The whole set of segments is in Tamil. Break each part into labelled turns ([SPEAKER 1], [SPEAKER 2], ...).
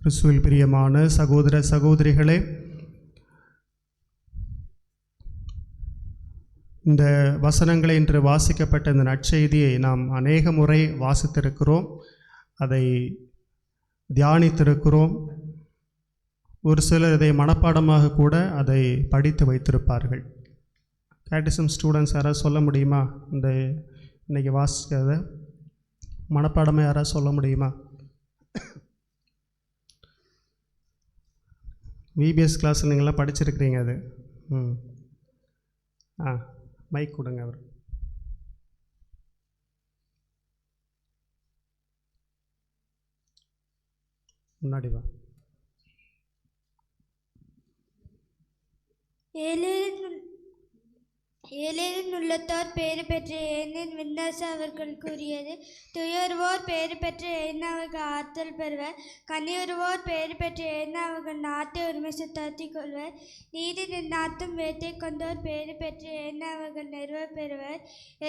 [SPEAKER 1] கிறிஸ்துவில் பிரியமான சகோதர சகோதரிகளே, இந்த வசனங்களை இன்று வாசிக்கப்பட்ட இந்த நற்செய்தியை நாம் அநேக முறை வாசித்திருக்கிறோம், அதை தியானித்திருக்கிறோம். ஒரு சிலர் இதை மனப்பாடமாக கூட அதை படித்து வைத்திருப்பார்கள். கேட்டிசம் ஸ்டூடெண்ட்ஸ் யாராவது சொல்ல முடியுமா? இந்த இன்றைக்கி வாசிக்கிறத மனப்பாடமாக யாராவது சொல்ல முடியுமா? விபிஎஸ் கிளாஸில் நீங்களாம் படிச்சிருக்கிறீங்க அது. மைக் கொடுங்க அவர். முன்னாடி வா.
[SPEAKER 2] ஏழேரின் உள்ளத்தார் பேறு பெற்ற ஏனின் விண்ணரசு அவர்கள் கூறியது. துயருவோர் பேறு பெற்ற ஏன் அவர்கள் ஆற்றல் பெறுவர். கனியுறுவோர் பேறு பெற்ற ஏன் அவர்கள் நாட்டை உரிமை சுத்தாத்தி கொள்வர். நீதி நின்னாத்தும் வேட்டை கொண்டோர் பேறு பெற்ற ஏன் அவர்கள் நிறுவ பெறுவர்.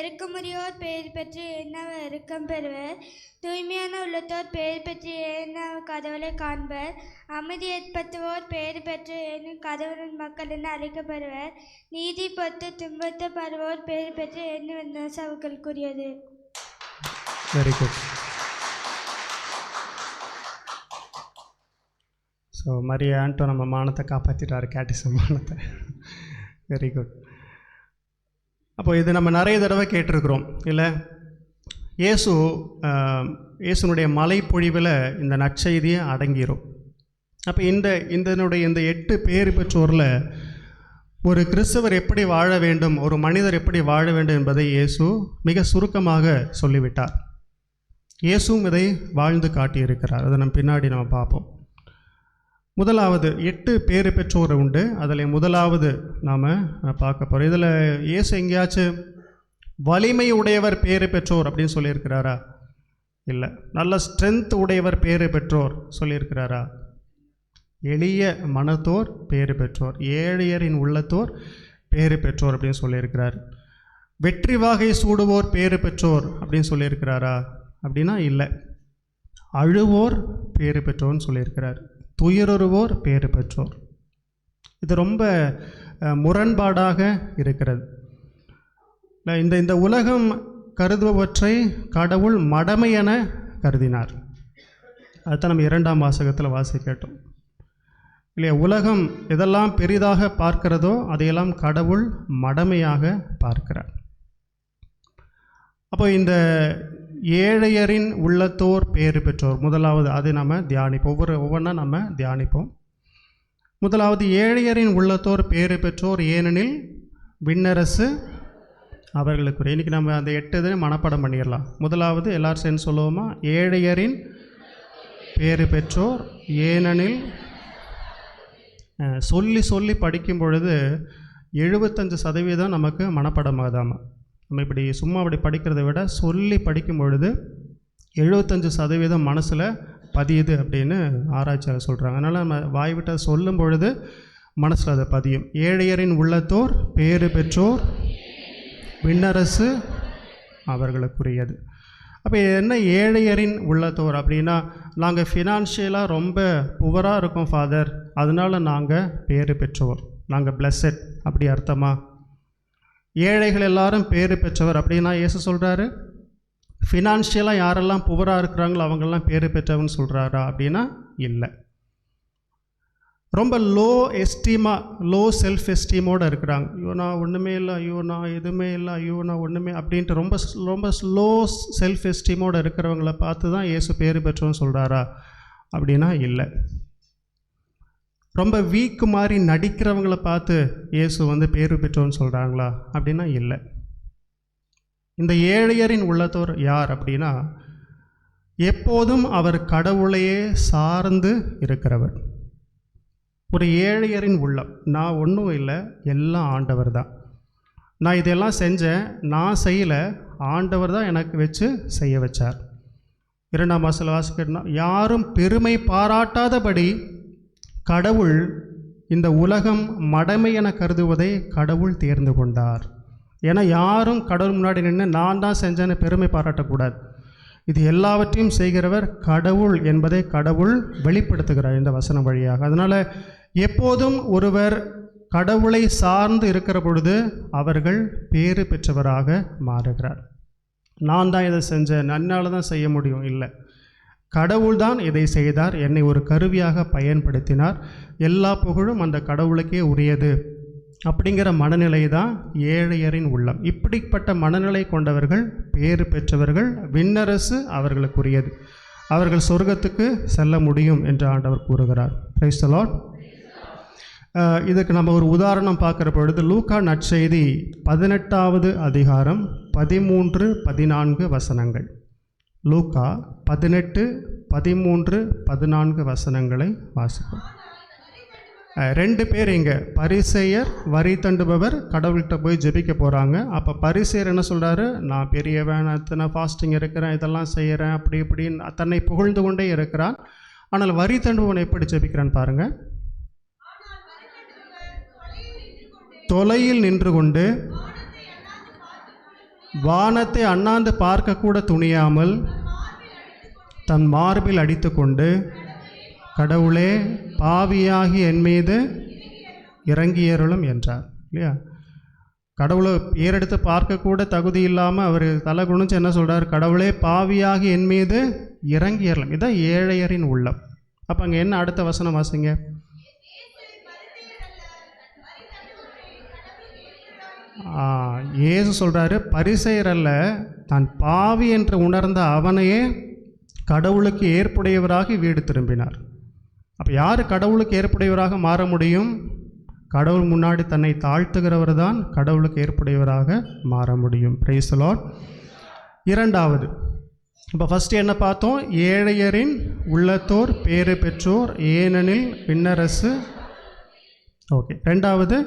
[SPEAKER 2] எருக்கமுறியோர் பேறு பெற்ற ஏன் அவர் எருக்கம் பெறுவர். தூய்மையான உள்ளத்தோர் பேறு பெற்ற ஏன் அவர் கதவுளை காண்பர். அமைதி ஏற்படுத்துவோர் பேறு பெற்ற ஏனும் கதவுடன் மக்கள் என அழைக்கப்படுவர். நீதி பொறுத்து துன்பத்த பருவோர் பேறு பெற்ற என்ன விண்ணரசு அவர்கள் கூறியது.
[SPEAKER 1] Very good. ஸோ மரியா ஆண்டோ நம்ம மானத்தை காப்பாற்றிட்டார், கேட்டிசம் மானத்தை. Very good. அப்போ இது நம்ம நிறைய தடவை கேட்டிருக்கிறோம் இல்லை? இயேசுனுடைய மலைப்பொழிவில் இந்த நற்செய்தியை அடங்கிரும். அப்போ இந்த 8 பேறு பெற்றோரில் ஒரு கிறிஸ்தவர் எப்படி வாழ வேண்டும், ஒரு மனிதர் எப்படி வாழ வேண்டும் என்பதை இயேசு மிக சுருக்கமாக சொல்லிவிட்டார். இயேசுவும் இதை வாழ்ந்து காட்டியிருக்கிறார். அதை பின்னாடி நம்ம பார்ப்போம். முதலாவது 8 பேறு பெற்றோர் உண்டு. அதில் முதலாவது நாம் பார்க்க போகிறோம். இதில் இயேசு எங்கேயாச்சும் வலிமை உடையவர் பேறு பெற்றோர் அப்படின்னு சொல்லியிருக்கிறாரா? இல்லை. நல்ல ஸ்ட்ரென்த் உடையவர் பேறு பெற்றோர் சொல்லியிருக்கிறாரா? எளிய மனத்தோர் பேறு பெற்றோர், ஏழையரின் உள்ளத்தோர் பேறு பெற்றோர் அப்படின்னு சொல்லியிருக்கிறார். வெற்றி வாகை சூடுவோர் பேறு பெற்றோர் அப்படின்னு சொல்லியிருக்கிறாரா? அப்படின்னா இல்லை. அழுவோர் பேறு பெற்றோர்னு சொல்லியிருக்கிறார். துயருவோர் பேறு பெற்றோர். இது ரொம்ப முரண்பாடாக இருக்கிறது. இந்த உலகம் கருதுபவற்றை கடவுள் மடமை என கருதினார். அதுதான் நம்ம 2ஆம் வாசகத்தில் கேட்டோம் இல்லையா? உலகம் எதெல்லாம் பெரிதாக பார்க்கிறதோ அதையெல்லாம் கடவுள் மடமையாக பார்க்கிறார். அப்போ இந்த ஏழையரின் உள்ளத்தோர் பேறு பெற்றோர் முதலாவது, அதை நம்ம தியானிப்போம். ஒவ்வொன்றா நம்ம தியானிப்போம். முதலாவது, ஏழையரின் உள்ளத்தோர் பேறு பெற்றோர் ஏனெனில் விண்ணரசு அவர்களுக்குரிய. இன்றைக்கி நம்ம அந்த 8 மனப்பாடம் பண்ணிடலாம். முதலாவது எல்லாரும் சேர்ந்து சொல்லுவோமா? ஏழையரின் பேறு பெற்றோர் ஏனெனில். சொல்லி படிக்கும் பொழுது 75% நமக்கு மனப்பாடமாகாதாமா. நம்ம இப்படி சும்மா அப்படி படிக்கிறத விட சொல்லி படிக்கும் பொழுது 75% மனசில் பதியுது அப்படின்னு ஆராய்ச்சியாளர் சொல்கிறாங்க. அதனால் நம்ம வாய் விட்ட சொல்லும் பொழுது மனசில் அதை பதியும். ஏழையரின் உள்ளத்தோர் பேறு பெற்றோர் விண்ணரசு அவர்களுக்குரியது. அப்போ என்ன ஏழையரின் உள்ளத்தோர் அப்படின்னா, நாங்கள் ஃபினான்ஷியலாக ரொம்ப புவராக இருக்கோம் ஃபாதர், அதனால் நாங்கள் பேறு பெற்றோர், நாங்கள் பிளஸட் அப்படி அர்த்தமா? ஏழைகள் எல்லாரும் பேறு பெற்றவர் அப்படின்னா இயேசு சொல்கிறாரு ஃபினான்ஷியலாக யாரெல்லாம் புவராக இருக்கிறாங்களோ அவங்கெல்லாம் பேறு பெற்றவன்னு சொல்கிறாரா? அப்படின்னா இல்லை. ரொம்ப லோ செல்ஃப் எஸ்டீமோடு இருக்கிறாங்க. ஐயோ நான் ஒன்றுமே இல்லை, ஐயோ நான் எதுவுமே இல்லை, ஐயோ நான் ஒன்றுமே அப்படின்ட்டு ரொம்ப லோ செல்ஃப் எஸ்டீமோடு இருக்கிறவங்கள பார்த்து தான் இயேசு பேறு பெற்றோன்னு சொல்கிறாரா? அப்படின்னா இல்லை. ரொம்ப வீக் மாதிரி நடிக்கிறவங்கள பார்த்து இயேசு பேறு பெற்றோன்னு சொல்கிறாங்களா? அப்படின்னா இல்லை. இந்த ஏழையரின் உள்ளத்தோர் யார் அப்படின்னா, எப்போதும் அவர் கடவுளையே சார்ந்து இருக்கிறவர். ஒரு ஏழையரின் உள்ளம், நான் ஒன்றும் இல்லை, எல்லாம் ஆண்டவர் தான், நான் இதெல்லாம் செஞ்சேன், நான் செய்யலை, ஆண்டவர் தான் எனக்கு வச்சு செய்ய வச்சார். 2ஆம் வாசகம்னா, யாரும் பெருமை பாராட்டாதபடி கடவுள் இந்த உலகம் மடமை என கருதுவதை கடவுள் தேர்ந்து கொண்டார். ஏன்னா யாரும் கடவுள் முன்னாடி நின்று நான் தான் செஞ்சேன்னு பெருமை பாராட்டக்கூடாது. இது எல்லாவற்றையும் செய்கிறவர் கடவுள் என்பதை கடவுள் வெளிப்படுத்துகிறார் இந்த வசனம் வழியாக. அதனால் எப்போதும் ஒருவர் கடவுளை சார்ந்து இருக்கிற பொழுது அவர்கள் பேறு பெற்றவராக மாறுகிறார். நான் தான் இதை செஞ்சேன், நன்னால் தான் செய்ய முடியும், இல்லை, கடவுள் தான் இதை செய்தார், என்னை ஒரு கருவியாக பயன்படுத்தினார், எல்லா புகழும் அந்த கடவுளுக்கே உரியது அப்படிங்கிற மனநிலை தான் ஏழையரின் உள்ளம். இப்படிப்பட்ட மனநிலை கொண்டவர்கள் பேறு பெற்றவர்கள், விண்ணரசு அவர்களுக்குரியது, அவர்கள் சொர்க்கத்துக்கு செல்ல முடியும் என்று ஆண்டவர் கூறுகிறார். Price the Lord. இதுக்கு நம்ம ஒரு உதாரணம் பார்க்குற பொழுது லூக்கா நற்செய்தி 18வது அதிகாரம் 13, 14 வசனங்கள். லூக்கா 18, 13, 14 வசனங்களை வாசிப்போம். 2 பேர் இங்கே பரிசேயர், வரி தண்டுபவர் கடவுள்கிட்ட போய் ஜெபிக்க போகிறாங்க. அப்போ பரிசேயர் என்ன சொல்கிறாரு, நான் பெரியவன், நான் ஃபாஸ்டிங் இருக்கிறேன், இதெல்லாம் செய்கிறேன், அப்படி இப்படின்னு தன்னை புகழ்ந்து கொண்டே இருக்கிறான். ஆனால் வரி தண்டுபவன் எப்படி ஜெபிக்கிறான்னு பாருங்கள். தொலையில் நின்று கொண்டு வானத்தை அண்ணாந்து பார்க்கக்கூட துணியாமல் தன் மார்பில் அடித்து கொண்டு, கடவுளே பாவியாகி என் மீது இறங்கியருளும் என்றார். இல்லையா? கடவுளை ஏறெடுத்து பார்க்கக்கூட தகுதி இல்லாமல் அவர் தலை குனிஞ்சு என்ன சொல்கிறார், கடவுளே பாவியாகி என் மீது இறங்கியருளும். இதுதான் ஏழையரின் உள்ளம். அப்போ அங்கே என்ன அடுத்த வசனம் வாசிங்க. இயேசு சொல்கிறாரு, பரிசேயர் அல்ல, தான் பாவி என்று உணர்ந்த அவனையே கடவுளுக்கு ஏற்புடையவராக வீடு திரும்பினார். அப்போ யார் கடவுளுக்கு ஏற்புடையவராக மாற முடியும்? கடவுள் முன்னாடி தன்னை தாழ்த்துகிறவர் தான் கடவுளுக்கு ஏற்புடையவராக மாற முடியும். Price the Lord. இரண்டாவது, இப்போ ஃபஸ்ட்டு என்ன பார்த்தோம், ஏழையரின் உள்ளத்தோர் பேறு பெற்றோர் ஏனெனில் விண்ணரசு. ஓகே. ரெண்டாவது,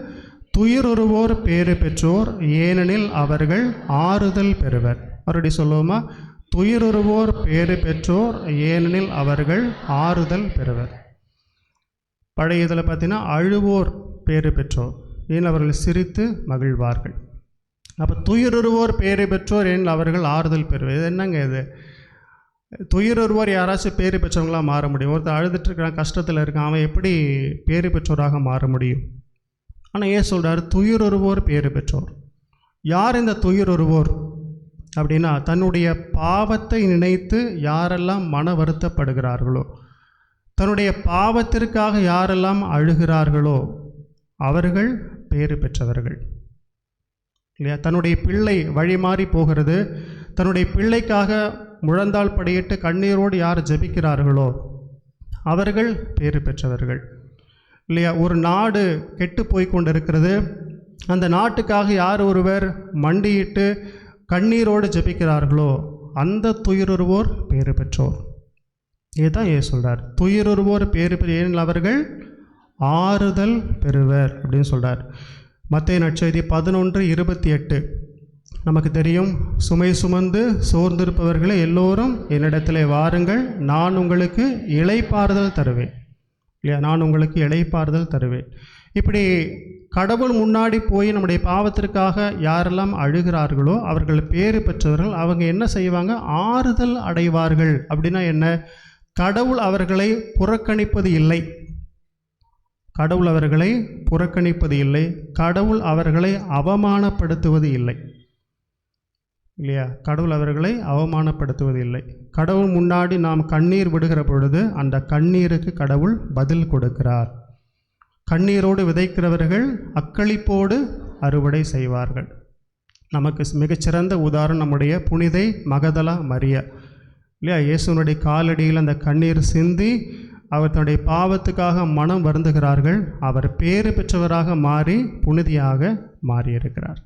[SPEAKER 1] துயருறுவோர் பேறு பெற்றோர் ஏனெனில் அவர்கள் ஆறுதல் பெறுவர். மறுபடி சொல்லுவோமா, துயருறுவோர் பேறு பெற்றோர் ஏனெனில் அவர்கள் ஆறுதல் பெறுவர். பழைய இதில் பார்த்தீங்கன்னா அழுவோர் பேறு பெற்றோர் ஏன் அவர்கள் சிரித்து மகிழ்வார்கள். அப்போ துயருறுவோர் பேறு பெற்றோர் ஏன் அவர்கள் ஆறுதல் பெறுவர். இது என்னங்க இது? துயருறுவோர் யாராச்சும் பேறு பெற்றவங்களாக மாற முடியும்? ஒருத்தர் அழுதுட்டு இருக்கிறான், கஷ்டத்தில் இருக்கான், அவன் எப்படி பேறு பெற்றோராக மாற முடியும்? ஆனால் ஏன் சொல்கிறார் துயருறுவோர் பேறு பெற்றோர்? யார் இந்த துயருறுவோர் அப்படின்னா, தன்னுடைய பாவத்தை நினைத்து யாரெல்லாம் மன வருத்தப்படுகிறார்களோ, தன்னுடைய பாவத்திற்காக யாரெல்லாம் அழுகிறார்களோ அவர்கள் பேறு பெற்றவர்கள். இல்லையா? தன்னுடைய பிள்ளை வழிமாறி போகிறது, தன்னுடைய பிள்ளைக்காக முழந்தாள் படியிட்டு கண்ணீரோடு யார் ஜெபிக்கிறார்களோ அவர்கள் பேறு பெற்றவர்கள். இல்லையா? ஒரு நாடு கெட்டு போய் கொண்டிருக்கிறது, அந்த நாட்டுக்காக யார் ஒருவர் மண்டியிட்டு கண்ணீரோடு ஜெபிக்கிறார்களோ அந்த துயருறுவோர் பேறு பெற்றோர். இதுதான் ஏன் சொல்கிறார், துயருறுவோர் பேறு ஏனெனில் அவர்கள் ஆறுதல் பெறுவர் அப்படின்னு சொல்கிறார். மத்தேயு நற்செய்தி 11:28 நமக்கு தெரியும், சுமை சுமந்து சோர்ந்திருப்பவர்களே எல்லோரும் என்னிடத்திலே வாருங்கள், நான் உங்களுக்கு இளைப்பாறுதல் தருவேன். இல்லையா? நான் உங்களுக்கு இளைப்பாறுதல் தருவேன். இப்படி கடவுள் முன்னாடி போய் நம்முடைய பாவத்திற்காக யாரெல்லாம் அழுகிறார்களோ அவர்கள் பேறு பெற்றவர்கள். அவங்க என்ன செய்வாங்க, ஆறுதல் அடைவார்கள். அப்படின்னா என்ன, கடவுள் அவர்களை புறக்கணிப்பது இல்லை, கடவுள் அவர்களை புறக்கணிப்பது இல்லை, கடவுள் அவர்களை அவமானப்படுத்துவது இல்லை. இல்லையா? கடவுள் அவர்களை அவமானப்படுத்துவது இல்லை. கடவுள் முன்னாடி நாம் கண்ணீர் விடுகிற பொழுது அந்த கண்ணீருக்கு கடவுள் பதில் கொடுக்கிறார். கண்ணீரோடு விதைக்கிறவர்கள் அக்களிப்போடு அறுவடை செய்வார்கள். நமக்கு மிகச்சிறந்த உதாரணம் நம்முடைய புனிதை மகதலா மரியா. இல்லையா? இயேசுனுடைய காலடியில் அந்த கண்ணீர் சிந்தி அவர் தன்னுடைய பாவத்துக்காக மனம் வருந்துகிறார்கள். அவர் பேறு பெற்றவராக மாறி புனிதியாக மாறியிருக்கிறார்.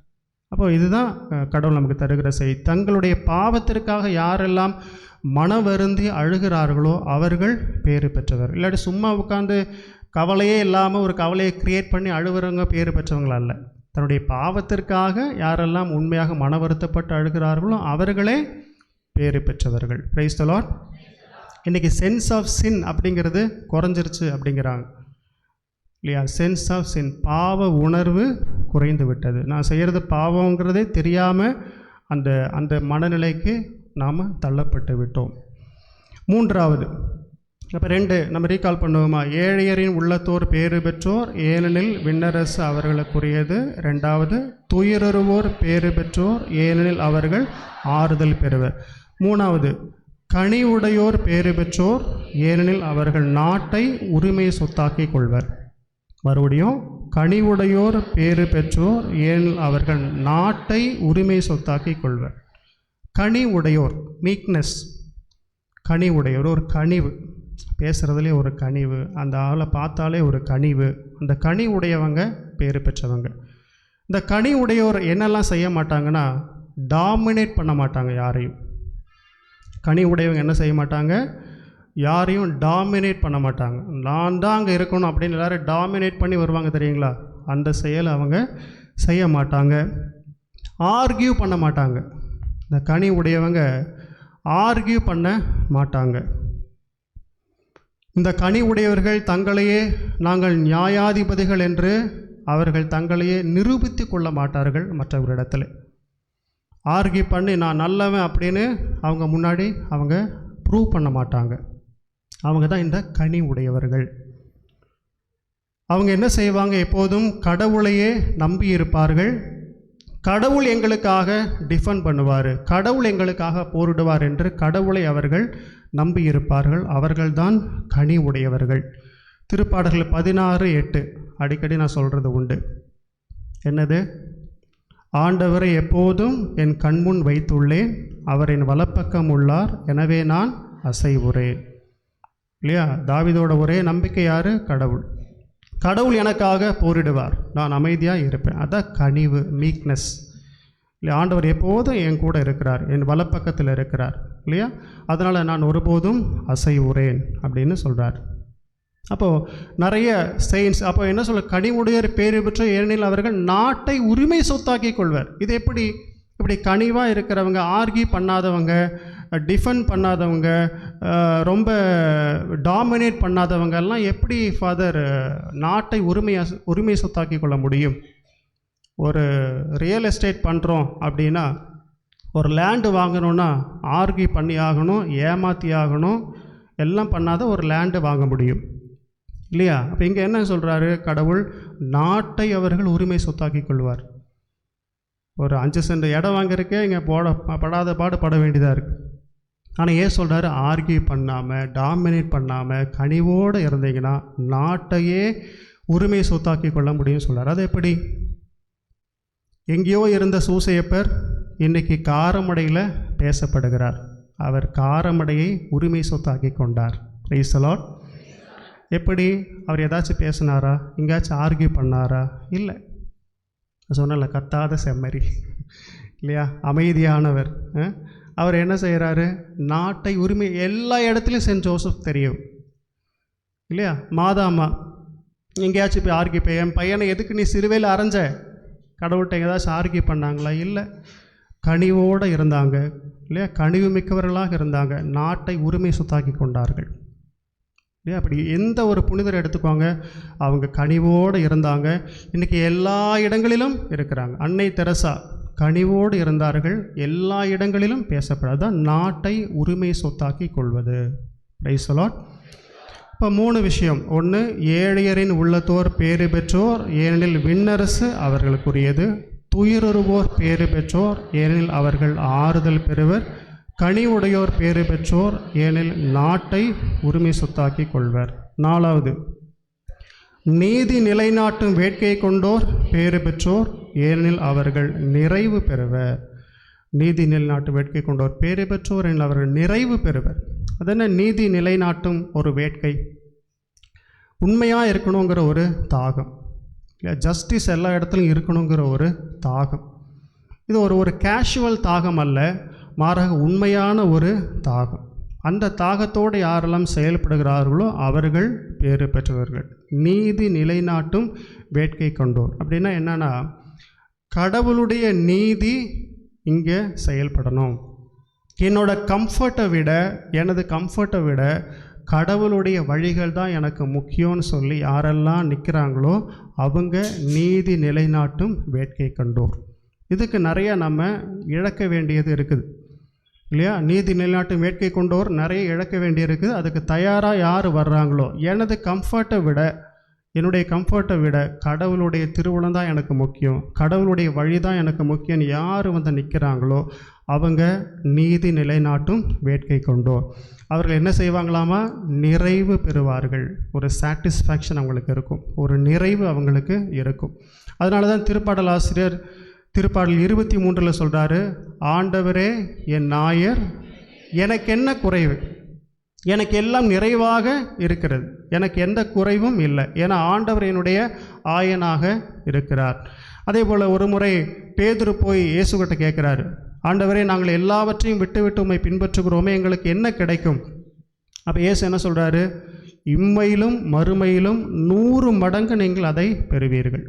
[SPEAKER 1] அப்போ இதுதான் கடவுள் நமக்கு தருகிற செய்தி. தங்களுடைய பாவத்திற்காக யாரெல்லாம் மன வருந்தி அழுகிறார்களோ அவர்கள் பேறு பெற்றவர். இல்லாட்டி சும்மா உட்காந்து கவலையே இல்லாமல் ஒரு கவலையை கிரியேட் பண்ணி அழுகிறவங்க பேறு பெற்றவங்கள அல்ல. தன்னுடைய பாவத்திற்காக யாரெல்லாம் உண்மையாக மன வருத்தப்பட்டு அழுகிறார்களோ அவர்களே பேறு பெற்றவர்கள். Price the Lord. இன்றைக்கி சென்ஸ் ஆஃப் சின் அப்படிங்கிறது குறைஞ்சிருச்சு அப்படிங்கிறாங்க. இல்லையா? சென்ஸ் ஆஃப் சின், பாவ உணர்வு குறைந்து விட்டது. நான் செய்கிறது பாவங்கிறதே தெரியாமல் அந்த அந்த மனநிலைக்கு நாம் தள்ளப்பட்டு விட்டோம். மூன்றாவது, அப்போ 2 நம்ம ரீகால் பண்ணுவோமா? ஏழையரின் உள்ளத்தோர் பேறு பெற்றோர், ஏனெனில் விண்ணரசு அவர்களுக்குரியது. 2வது, துயருவோர் பேறு பெற்றோர், ஏனெனில் அவர்கள் ஆறுதல் பெறுவர். 3வது, கனி உடையோர் பேறு பெற்றோர், ஏனெனில் அவர்கள் நாட்டை உரிமை சொத்தாக்கி கொள்வர். மறுபடியும், கனி உடையோர் பேறு பெற்றோர், ஏனெனில் அவர்கள் நாட்டை உரிமை சொத்தாக்கி கொள்வர். கனி உடையோர், மீக்னஸ். கனி உடையோர், ஒரு கனிவு, பேசுகிறதுலே ஒரு கனிவு, அந்த ஆளை பார்த்தாலே ஒரு கனிவு. அந்த கனி உடையவங்க பேறு பெற்றவங்க. இந்த கனி உடையோர் என்னெல்லாம் செய்ய மாட்டாங்கன்னா, டாமினேட் பண்ண மாட்டாங்க யாரையும். கனி உடையவங்க என்ன செய்ய மாட்டாங்க? யாரையும் டாமினேட் பண்ண மாட்டாங்க. நான் தான் அங்கே இருக்கணும் அப்படின்னு எல்லோரும் டாமினேட் பண்ணி வருவாங்க தெரியுங்களா? அந்த செயலை அவங்க செய்ய மாட்டாங்க. ஆர்கியூ பண்ண மாட்டாங்க. இந்த கனி உடையவங்க ஆர்கியூ பண்ண மாட்டாங்க. இந்த கனி உடையவர்கள் தங்களையே நாங்கள் நியாயாதிபதிகள் என்று அவர்கள் தங்களையே நிரூபித்து கொள்ள மாட்டார்கள் மற்றவர்களிடத்தில். ஆர்கியூ பண்ணி நான் நல்லவன் அப்படின்னு அவங்க முன்னாடி அவங்க ப்ரூவ் பண்ண மாட்டாங்க. அவங்க தான் இந்த கனி உடையவர்கள். அவங்க என்ன செய்வாங்க? எப்போதும் கடவுளையே நம்பி இருப்பார்கள். கடவுள் எங்களுக்காக டிஃபெண்ட் பண்ணுவார், கடவுள் எங்களுக்காக போரிடுவார் என்று கடவுளை அவர்கள் நம்பி இருப்பார்கள். அவர்கள்தான் கனி உடையவர்கள். திருப்பாடல்கள் 16:8 அடிக்கடி நான் சொல்கிறது உண்டு. என்னது? ஆண்டவரை எப்போதும் என் கண்முன் வைத்துள்ளேன், அவர் என் வலப்பக்கம் உள்ளார், எனவே நான் அசைவுறேன். இல்லையா? தாவீதோட ஒரே நம்பிக்கை யார்? கடவுள். கடவுள் எனக்காக போரிடுவார், நான் அமைதியாக இருப்பேன். அதான் கனிவு, மீக்னஸ். இல்லையா? ஆண்டவர் எப்போதும் என் கூட இருக்கிறார், என் வலப்பக்கத்தில் இருக்கிறார். இல்லையா? அதனால் நான் ஒருபோதும் அசைவுறேன் அப்படின்னு சொல்கிறார். அப்போது நிறைய செயின்ஸ். அப்போ என்ன சொல்ல? கனிவுடையர் பேறு பெற்ற, ஏனெனில் அவர்கள் நாட்டை உரிமை சொத்தாக்கி கொள்வர். இது எப்படி? இப்படி கனிவாக இருக்கிறவங்க, ஆர்கியூ பண்ணாதவங்க, டிஃபெண்ட் பண்ணாதவங்க, ரொம்ப டாமினேட் பண்ணாதவங்க எல்லாம் எப்படி ஃபாதர் நாட்டை உரிமை சொத்தாக்கி கொள்ள முடியும்? ஒரு ரியல் எஸ்டேட் பண்ணுறோம் அப்படின்னா, ஒரு லேண்டு வாங்கணுன்னா ஆர்கியூ பண்ணி ஆகணும், ஏமாற்றி ஆகணும், எல்லாம் பண்ணாத ஒரு லேண்டு வாங்க முடியும் இல்லையா? அப்போ இங்கே என்ன சொல்கிறாரு கடவுள்? நாட்டை அவர்கள் உரிமை சொத்தாக்கி கொள்வார். ஒரு 5 சென்ட் இடம் வாங்கிறதுக்கே இங்கே படாத பாடு பட வேண்டியதாக இருக்குது. ஆனால் ஏன் சொல்கிறாரு? ஆர்கியூ பண்ணாமல், டாமினேட் பண்ணாமல், கனிவோடு இருந்தீங்கன்னா நாட்டையே உரிமை சொத்தாக்கி கொள்ள முடியும்னு சொல்கிறார். அது எப்படி? எங்கேயோ இருந்த சூசையப்பர் இன்றைக்கி காரமடையில் பேசப்படுகிறார். அவர் காரமடையை உரிமை சொத்தாக்கி கொண்டார். Price the Lord. எப்படி? அவர் ஏதாச்சும் பேசினாரா? எங்கேயாச்சும் ஆர்கியூ பண்ணாரா? இல்லை. சொன்னல, கத்தாத செம்மறி இல்லையா? அமைதியானவர். அவர் என்ன செய்கிறாரு? நாட்டை உரிமை எல்லா இடத்துலையும் சென்ட் ஜோசப் தெரியும் இல்லையா? மாதாம்மா எங்கேயாச்சும் போய் ஆர்கியூ போய், என் பையனை எதுக்கு நீ சிலுவையில் அரைஞ்ச? கடவுள்கிட்ட ஏதாச்சும் ஆர்கியூ பண்ணாங்களா? இல்லை. கனிவோடு இருந்தாங்க இல்லையா? கனிவு மிக்கவர்களாக இருந்தாங்க. நாட்டை உரிமை சொத்தாக்கி கொண்டார்கள் இல்லையா? அப்படி எந்த ஒரு புனிதரை எடுத்துக்கோங்க, அவங்க கனிவோடு இருந்தாங்க. இன்றைக்கி எல்லா இடங்களிலும் இருக்கிறாங்க. அன்னை தெரசா கனிவோடு இருந்தார்கள், எல்லா இடங்களிலும் பேசப்படாது. நாட்டை உரிமை சொத்தாக்கி கொள்வது. Price the Lord. இப்போ 3 விஷயம். 1, ஏழையரின் உள்ளத்தோர் பேறு பெற்றோர், ஏனெனில் விண்ணரசு அவர்களுக்குரியது. துயருவோர் பேறு பெற்றோர், ஏனெனில் அவர்கள் ஆறுதல் பெறுவர். கனி உடையோர் பேறு பெற்றோர், ஏனெனில் நாட்டை உரிமை சொத்தாக்கி கொள்வர். 4வது, நீதி நிலைநாட்டும் வேட்கை கொண்டோர் பேறு பெற்றோர், ஏனெனில் அவர்கள் நிறைவு பெறுவர். நீதி நிலைநாட்டும் வேட்கை கொண்டோர் பேறு பெற்றோர், ஏனெனில் அவர்கள் நிறைவு பெறுவர். அதென்ன நீதி நிலைநாட்டும் ஒரு வேட்கை? உண்மையாக இருக்கணுங்கிற ஒரு தாகம் இல்லை? ஜஸ்டிஸ் எல்லா இடத்துலையும் இருக்கணுங்கிற ஒரு தாகம். இது ஒரு கேஷுவல் தாகம் அல்ல, மாறாக உண்மையான ஒரு தாகம். அந்த தாகத்தோடு யாரெல்லாம் செயல்படுகிறார்களோ அவர்கள் பேறு பெற்றவர்கள். நீதி நிலைநாட்டும் வேட்கை கொண்டோர் அப்படின்னா என்னென்னா, கடவுளுடைய நீதி இங்கே செயல்படணும். எனது கம்ஃபர்ட்டை விட கடவுளுடைய வழிகள் தான் எனக்கு முக்கியம்னு சொல்லி யாரெல்லாம் நிற்கிறாங்களோ அவங்க நீதி நிலைநாட்டும் வேட்கை கொண்டோர். இதுக்கு நிறைய நம்ம இழக்க வேண்டியது இருக்குது இல்லையா? நீதி நிலைநாட்டும் வேட்கை கொண்டோர் நிறைய இழக்க வேண்டியிருக்கு. அதுக்கு தயாராக யார் வர்றாங்களோ, எனது கம்ஃபர்ட்டை விட, என்னுடைய கம்ஃபர்ட்டை விட கடவுளுடைய திருவுளம் தான் எனக்கு முக்கியம், கடவுளுடைய வழி தான் எனக்கு முக்கியம்னு யார் வந்து நிற்கிறாங்களோ அவங்க நீதி நிலைநாட்டும் வேட்கை கொண்டோர். அவர்கள் என்ன செய்வாங்களாமா? நிறைவு பெறுவார்கள். ஒரு சாட்டிஸ்ஃபேக்ஷன் அவங்களுக்கு இருக்கும், ஒரு நிறைவு அவங்களுக்கு இருக்கும். அதனால தான் திருப்பாடல் ஆசிரியர் திருப்பாடல் 23 சொல்கிறாரு, ஆண்டவரே என் நாயர், எனக்கு என்ன குறைவு, எனக்கு எல்லாம் நிறைவாக இருக்கிறது, எனக்கு எந்த குறைவும் இல்லை, ஏன்னா ஆண்டவர் என்னுடைய ஆயனாக இருக்கிறார். அதே போல் ஒரு முறை பேதுரு போய் இயேசுகிட்ட கேட்குறாரு, ஆண்டவரே நாங்கள் எல்லாவற்றையும் விட்டு உம்மை பின்பற்றுகிறோமே, எங்களுக்கு என்ன கிடைக்கும்? அப்போ இயேசு என்ன சொல்கிறாரு? இம்மையிலும் மறுமையிலும் 100 மடங்கு நீங்கள் அதை பெறுவீர்கள்,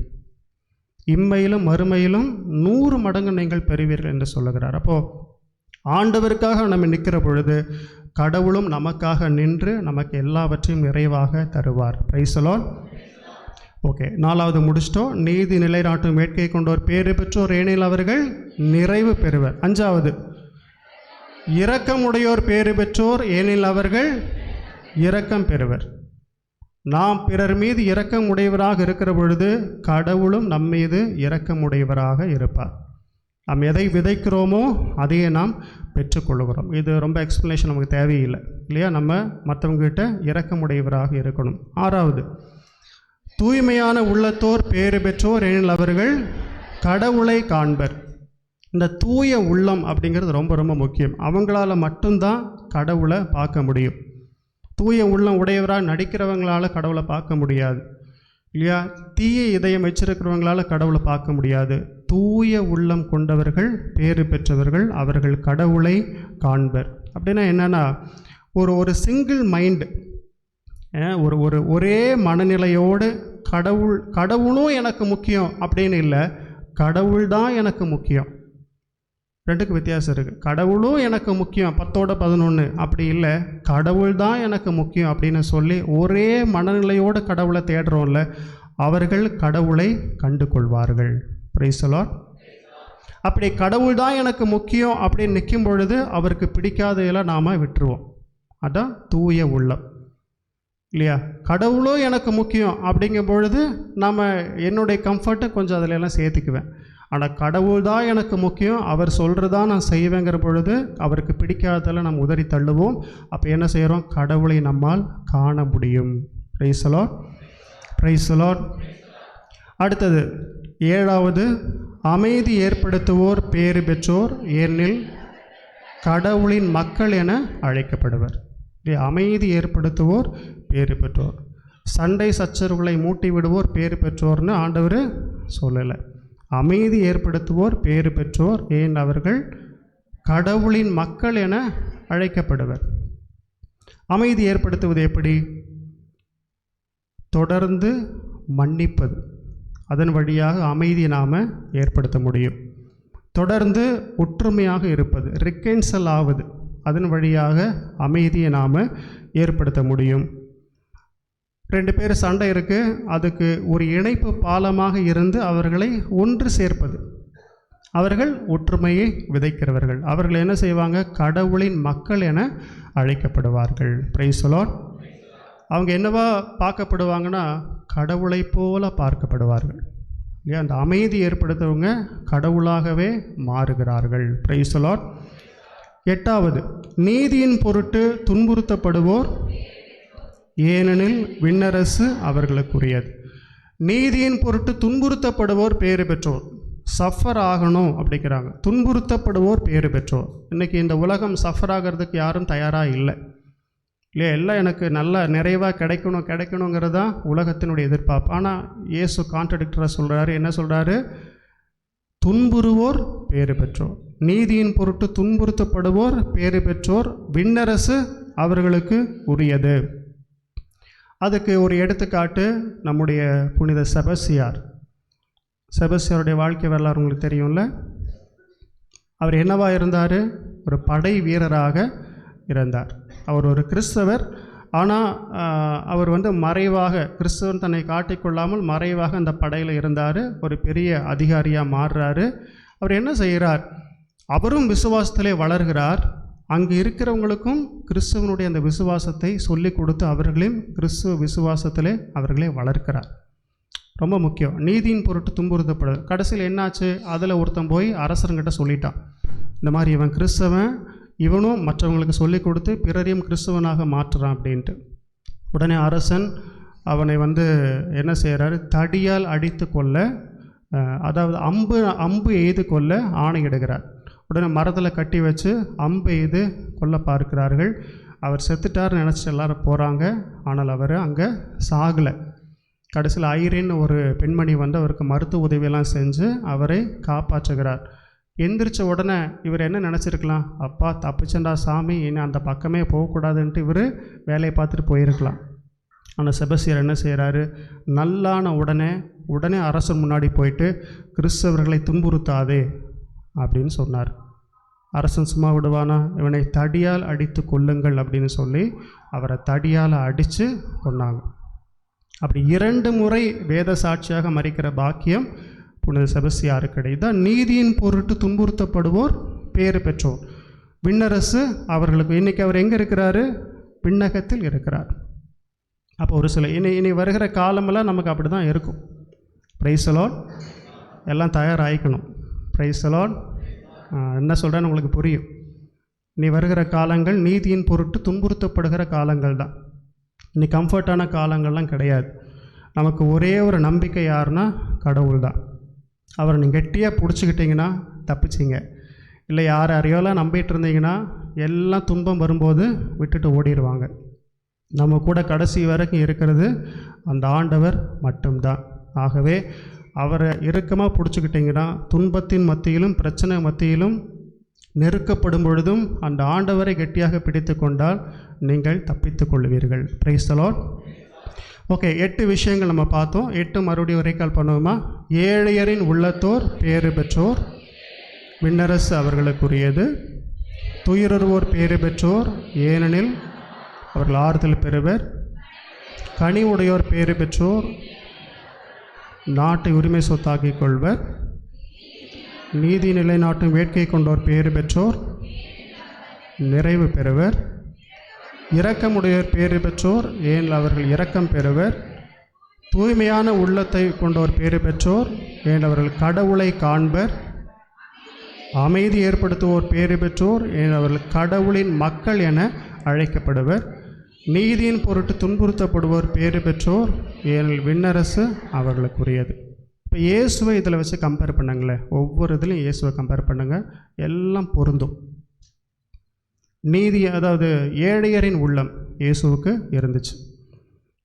[SPEAKER 1] இம்மையிலும் மறுமையிலும் 100 மடங்கு நீங்கள் பெறுவீர்கள் என்று சொல்லுகிறார். அப்போது ஆண்டவருக்காக நம்ம நிற்கிற பொழுது கடவுளும் நமக்காக நின்று நமக்கு எல்லாவற்றையும் நிறைவாக தருவார். Price the Lord. ஓகே, 4வது முடிச்சிட்டோம். நீதி நிலைநாட்டும் வேட்கை கொண்டோர் பேறு பெற்றோர் ஏனெனில் அவர்கள் நிறைவு பெறுவர். 5வது, இரக்கமுடையோர் பேறு பெற்றோர் ஏனெனில் அவர்கள் இரக்கம் பெறுவர். நாம் பிறர் மீது இரக்கமுடையவராக இருக்கிற பொழுது கடவுளும் நம் மீது இரக்கமுடையவராக இருப்பார். நாம் எதை விதைக்கிறோமோ அதையே நாம் பெற்றுக்கொள்கிறோம். இது ரொம்ப எக்ஸ்ப்ளனேஷன் நமக்கு தேவையில்லை, இல்லையா? நம்ம மற்றவங்ககிட்ட இரக்கமுடையவராக இருக்கணும். 6வது, தூய்மையான உள்ளத்தோர் பேறு பெற்றோர் ஏனெனில் அவர்கள் கடவுளை காண்பர். இந்த தூய உள்ளம் அப்படிங்கிறது ரொம்ப ரொம்ப முக்கியம். அவங்களால மட்டும்தான் கடவுளை பார்க்க முடியும். தூய உள்ளம் உடையவராக நடிக்கிறவங்களால கடவுளை பார்க்க முடியாது, இல்லையா? தீய இதயம் வச்சிருக்கிறவங்களால கடவுளை பார்க்க முடியாது. தூய உள்ளம் கொண்டவர்கள் பேறு பெற்றவர்கள், அவர்கள் கடவுளை காண்பர். அப்படின்னா என்னென்னா, ஒரு சிங்கிள் மைண்டு, ஒரே மனநிலையோடு கடவுளும் எனக்கு முக்கியம் அப்படின்னு இல்லை, கடவுள் தான் எனக்கு முக்கியம். ரெண்டுக்கு வித்தியாசம் இருக்குது. கடவுளும் எனக்கு முக்கியம் 10/11 அப்படி இல்லை, கடவுள் தான் எனக்கு முக்கியம் அப்படின்னு சொல்லி ஒரே மனநிலையோடு கடவுளை தேடுறோம்ல, அவர்கள் கடவுளை கண்டு கொள்வார்கள். Price the Lord. அப்படி கடவுள் தான் எனக்கு முக்கியம் அப்படின்னு நிற்கும் பொழுது அவருக்கு பிடிக்காதையெல்லாம் நாம் விட்டுருவோம். அதான் தூய உள்ளம், இல்லையா? கடவுளும் எனக்கு முக்கியம் அப்படிங்கும் பொழுது நம்ம என்னுடைய கம்ஃபர்ட்டை கொஞ்சம் அதில் எல்லாம் சேர்த்துக்குவேன். ஆனால் கடவுள் தான் எனக்கு முக்கியம், அவர் சொல்கிறதான் நான் செய்வேங்கிற பொழுது அவருக்கு பிடிக்காததில் நம்ம உதறி தள்ளுவோம். அப்போ என்ன செய்கிறோம்? கடவுளை நம்மால் காண முடியும். Price the Lord. Price the Lord. அடுத்தது 7வது, அமைதி ஏற்படுத்துவோர் பேறு பெற்றோர் ஏனெனில் கடவுளின் மக்கள் என அழைக்கப்படுவர். அமைதி ஏற்படுத்துவோர் பேறு பெற்றோர். சண்டை சச்சரவுகளை மூட்டி விடுவோர் பேறு பெற்றோர்னு ஆண்டவர் சொல்லலை. அமைதி ஏற்படுத்துவோர் பேறு பெற்றோர் ஏன் அவர்கள் கடவுளின் மக்கள் என அழைக்கப்படுவர். அமைதி ஏற்படுத்துவது எப்படி? தொடர்ந்து மன்னிப்பது, அதன் வழியாக அமைதியை நாம் ஏற்படுத்த முடியும். தொடர்ந்து ஒற்றுமையாக இருப்பது, ரிக்கன்சல் ஆவது, அதன் வழியாக அமைதியை நாம் ஏற்படுத்த முடியும். 2 பேர் சண்டை இருக்குது, அதுக்கு ஒரு இணைப்பு பாலமாக இருந்து அவர்களை ஒன்று சேர்ப்பது. அவர்கள் ஒற்றுமையை விதைக்கிறவர்கள். அவர்கள் என்ன செய்வாங்க? கடவுளின் மக்கள் என அழைக்கப்படுவார்கள். Price the Lord. அவங்க என்னவா பார்க்கப்படுவாங்கன்னா, கடவுளை போல பார்க்கப்படுவார்கள், இல்லையா? அந்த அமைதி ஏற்படுத்தவங்க கடவுளாகவே மாறுகிறார்கள். Praise the Lord. 8வது, நீதியின் பொருட்டு துன்புறுத்தப்படுவோர் ஏனெனில் விண்ணரசு அவர்களுக்குரியது. நீதியின் பொருட்டு துன்புறுத்தப்படுவோர் பேறு பெற்றோர். சஃபர் ஆகணும் அப்படிங்கிறாங்க. துன்புறுத்தப்படுவோர் பேறு பெற்றோர். இன்றைக்கி இந்த உலகம் சஃபர் ஆகிறதுக்கு யாரும் தயாராக இல்லை, இல்லையா? எல்லாம் எனக்கு நல்லா நிறைவாக கிடைக்கணுங்கிறது தான் உலகத்தினுடைய எதிர்பார்ப்பு. ஆனால் இயேசு கான்ட்ரடிக்டராக சொல்கிறாரு. என்ன சொல்கிறாரு? துன்புறுவோர் பேறு பெற்றோர். நீதியின் பொருட்டு துன்புறுத்தப்படுவோர் பேறு பெற்றோர், விண்ணரசு அவர்களுக்கு உரியது. அதுக்கு ஒரு எடுத்துக்காட்டு நம்முடைய புனித செபஸ்தியார். செபஸ்தியாருடைய வாழ்க்கை வரலாறு உங்களுக்கு தெரியும்ல. அவர் என்னவா இருந்தார்? ஒரு படை வீரராக இருந்தார். அவர் ஒரு கிறிஸ்தவர். ஆனால் அவர் மறைவாக, கிறிஸ்தவன் தன்னை காட்டிக்கொள்ளாமல் மறைவாக அந்த படையில் இருந்தார். ஒரு பெரிய அதிகாரியாக மாறுறாரு. அவர் என்ன செய்கிறார்? அவரும் விசுவாசத்திலே வளர்கிறார். அங்கே இருக்கிறவங்களுக்கும் கிறிஸ்துவனுடைய அந்த விசுவாசத்தை சொல்லி கொடுத்து அவர்களையும் கிறிஸ்துவ விசுவாசத்திலே அவர்களே வளர்க்கிறார். ரொம்ப முக்கியம். நீதியின் பொருட்டு துன்புறுத்தப்படுது. கடைசியில் என்னாச்சு? அதில் ஒருத்தன் போய் அரசர்கிட்ட சொல்லிட்டான், இந்த மாதிரி இவன் கிறிஸ்தவன், இவனும் மற்றவங்களுக்கு சொல்லி கொடுத்து பிறரையும் கிறிஸ்தவனாக மாற்றுறான் அப்படின்ட்டு. உடனே அரசன் அவனை என்ன செய்கிறாரு? தடியால் அடித்து கொள்ள, அதாவது அம்பு எய்து கொள்ள ஆணையிடுகிறார். உடனே மரத்தில் கட்டி வச்சு அம்பு எய்து கொல்ல பார்க்கிறார்கள். அவர் செத்துட்டார்னு நினச்சி எல்லாரும் போகிறாங்க. ஆனால் அவர் அங்கே சாகலை. கடைசியில் ஐரின்னு ஒரு பெண்மணி அவருக்கு மருத்துவ உதவியெல்லாம் செஞ்சு அவரை காப்பாற்றுகிறார். எந்திரிச்ச உடனே இவர் என்ன நினச்சிருக்கலாம்? அப்பா தப்பிச்சண்டா சாமி, இனி அந்த பக்கமே போகக்கூடாதுன்ட்டு இவர் வேலையை பார்த்துட்டு போயிருக்கலாம். ஆனால் செபஸ்தியார் என்ன செய்கிறாரு? நல்லான உடனே அரசர் முன்னாடி போயிட்டு கிறிஸ்தவர்களை துன்புறுத்தாதே அப்படின்னு சொன்னார். அரசன் சும்மா விடுவானா? இவனை தடியால் அடித்து கொல்லுங்கள் அப்படின்னு சொல்லி அவரை தடியால் அடித்து கொன்னாங்க. அப்படி 2 முறை வேத சாட்சியாக மரிக்கிற பாக்கியம் புனித செபஸ்தியாருக்கு கிடையாது. நீதியின் பொருட்டு துன்புறுத்தப்படுவோர் பேறு பெற்றோர். விண்ணரசு அவர்களுக்கு. இன்றைக்கி அவர் எங்கே இருக்கிறாரு? விண்ணகத்தில் இருக்கிறார். அப்போ ஒரு சில இனி வருகிற காலமெல்லாம் நமக்கு அப்படி தான் இருக்கும். Price the Lord. எல்லாம் தயாராகிக்கணும். Price the Lord. என்ன சொல்கிறேன்னு உங்களுக்கு புரியும். இனி வருகிற காலங்கள் நீதியின் பொருட்டு துன்புறுத்தப்படுகிற காலங்கள் தான். இனி கம்ஃபர்ட்டான காலங்கள்லாம் கிடையாது. நமக்கு ஒரே ஒரு நம்பிக்கை யாருன்னா கடவுள் தான். அவரை நீங்கள் கெட்டியாக பிடிச்சிக்கிட்டிங்கன்னா தப்பிச்சிங்க. இல்லை யாரையோலாம் நம்பிட்டு இருந்தீங்கன்னா எல்லாம் துன்பம் வரும்போது விட்டுட்டு ஓடிடுவாங்க. நம்ம கூட கடைசி வரைக்கும் இருக்கிறது அந்த ஆண்டவர் மட்டும்தான். ஆகவே அவரை இறுக்கமாக பிடிச்சிக்கிட்டிங்கன்னா துன்பத்தின் மத்தியிலும் பிரச்சனை மத்தியிலும் நெருக்கப்படும் பொழுதும் அந்த ஆண்டவரை கெட்டியாக பிடித்து கொண்டால் நீங்கள் தப்பித்து கொள்வீர்கள். Price the Lord. ஓகே, 8 விஷயங்கள் நம்ம பார்த்தோம். 8 மறுபடியும் உரைக்கால் பண்ணுவோமா? ஏழையரின் உள்ளத்தோர் பேறு பெற்றோர், விண்ணரசு அவர்களுக்குரியது. துயருவோர் பேறு பெற்றோர், ஏனெனில் அவர்கள் ஆறுதல் பெறுவர். கனிவுடையோர் பேறு பெற்றோர், நாட்டை உரிமை சொத்தாக்கிக் கொள்வர். நீதி நிலைநாட்டும் வேட்கை கொண்டோர் பேறு பெற்றோர், நிறைவு பெறுவர். இரக்கமுடையோர் பேறு பெற்றோர், ஏன் அவர்கள் இரக்கம் பெறுவர். தூய்மையான உள்ளத்தை கொண்டோர் பேறு பெற்றோர், ஏன் அவர்கள் கடவுளை காண்பர். அமைதி ஏற்படுத்துவோர் பேறு பெற்றோர், ஏன் அவர்கள் கடவுளின் மக்கள் என அழைக்கப்படுவர். நீதியின் பொருட்டு துன்புறுத்தப்படுவோர் பேறு பெற்றோர், ஏனெனில் விண்ணரசு அவர்களுக்குரியது. இப்போ இயேசுவை இதில் வச்சு கம்பேர் பண்ணுங்களேன். ஒவ்வொரு இதுலையும் இயேசுவை கம்பேர் பண்ணுங்கள், எல்லாம் பொருந்தும். நீதி, அதாவது ஏழையரின் உள்ளம் இயேசுவுக்கு இருந்துச்சு.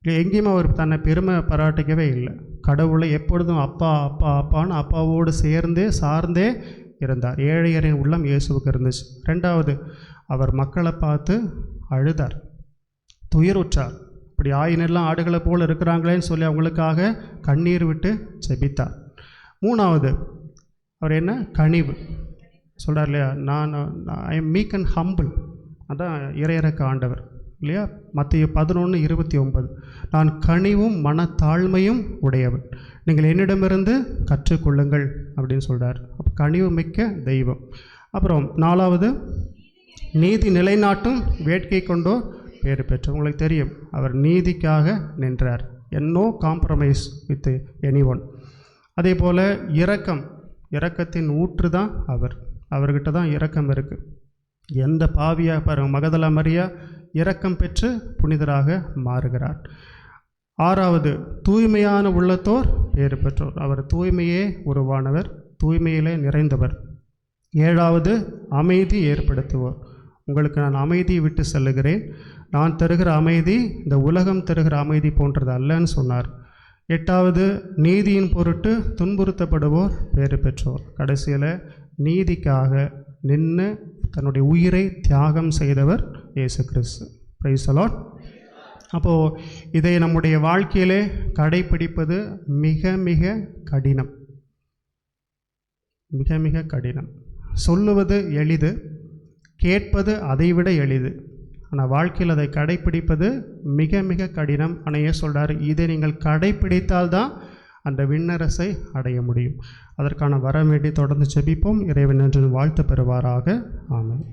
[SPEAKER 1] எங்கேயுமே அவர் தன்னை பெருமை பாராட்டிக்கவே இல்லை. கடவுளை எப்பொழுதும் அப்பா அப்பா அப்பான்னு அப்பாவோடு சேர்ந்தே சார்ந்தே இருந்தார். ஏழையரின் உள்ளம் இயேசுவுக்கு இருந்துச்சு. 2வது, அவர் மக்களை பார்த்து அழுதார், துயருற்றார். இப்படி ஆயினெல்லாம் ஆடுகளை போல் இருக்கிறாங்களேன்னு சொல்லி அவங்களுக்காக கண்ணீர் விட்டு ஜெபித்தார். 3வது, அவர் என்ன? கனிவு சொல்கிறார் இல்லையா? I am meek and humble. அதான் இறையிறக்க ஆண்டவர் இல்லையா? மத்தேயு 11:29, நான் கனிவும் மனத்தாழ்மையும் உடையவர், நீங்கள் என்னிடமிருந்து கற்றுக்கொள்ளுங்கள் அப்படின்னு சொல்கிறார். அப்போ கனிவு மிக்க தெய்வம். அப்புறம் 4வது, நீதி நிலைநாட்டும் வேட்கை கொண்டோ பேறு பெற்று. உங்களுக்கு தெரியும், அவர் நீதிக்காக நின்றார். No compromise with anyone. அதே போல் இரக்கத்தின் ஊற்று தான் அவர்கிட்ட தான் இரக்கம் இருக்குது. எந்த பாவியாக பாருங்கள், மகதலா மரியா இரக்கம் பெற்று புனிதராக மாறுகிறார். 6வது, தூய்மையான உள்ளத்தோர் பேறு பெற்றோர், அவர் தூய்மையே உருவானவர், தூய்மையிலே நிறைந்தவர். 7வது, அமைதி ஏற்படுத்துவோர், உங்களுக்கு நான் அமைதியை விட்டு செல்லுகிறேன், நான் தருகிற அமைதி இந்த உலகம் தருகிற அமைதி போன்றது அல்லன்னு சொன்னார். 8வது, நீதியின் பொருட்டு துன்புறுத்தப்படுவோர் பேறு பெற்றோர். கடைசியில் நீதிக்காக நின்று தன்னுடைய உயிரை தியாகம் செய்தவர் இயேசு கிறிஸ்து. Price the Lord. அப்போது இதை நம்முடைய வாழ்க்கையிலே கடைப்பிடிப்பது மிக மிக கடினம், மிக மிக கடினம். சொல்லுவது எளிது, கேட்பது அதைவிட எளிது. ஆனால் வாழ்க்கையில் அதை கடைப்பிடிப்பது மிக மிக கடினம். ஆனால் சொல்கிறார், இதை நீங்கள் கடைப்பிடித்தால்தான் அந்த விண்ணரசை அடைய முடியும். அதற்கான வரம் வேண்டி தொடர்ந்து ஜெபிப்போம். இறைவன் என்று வாழ்த்து பெறுவாராக. ஆமென்.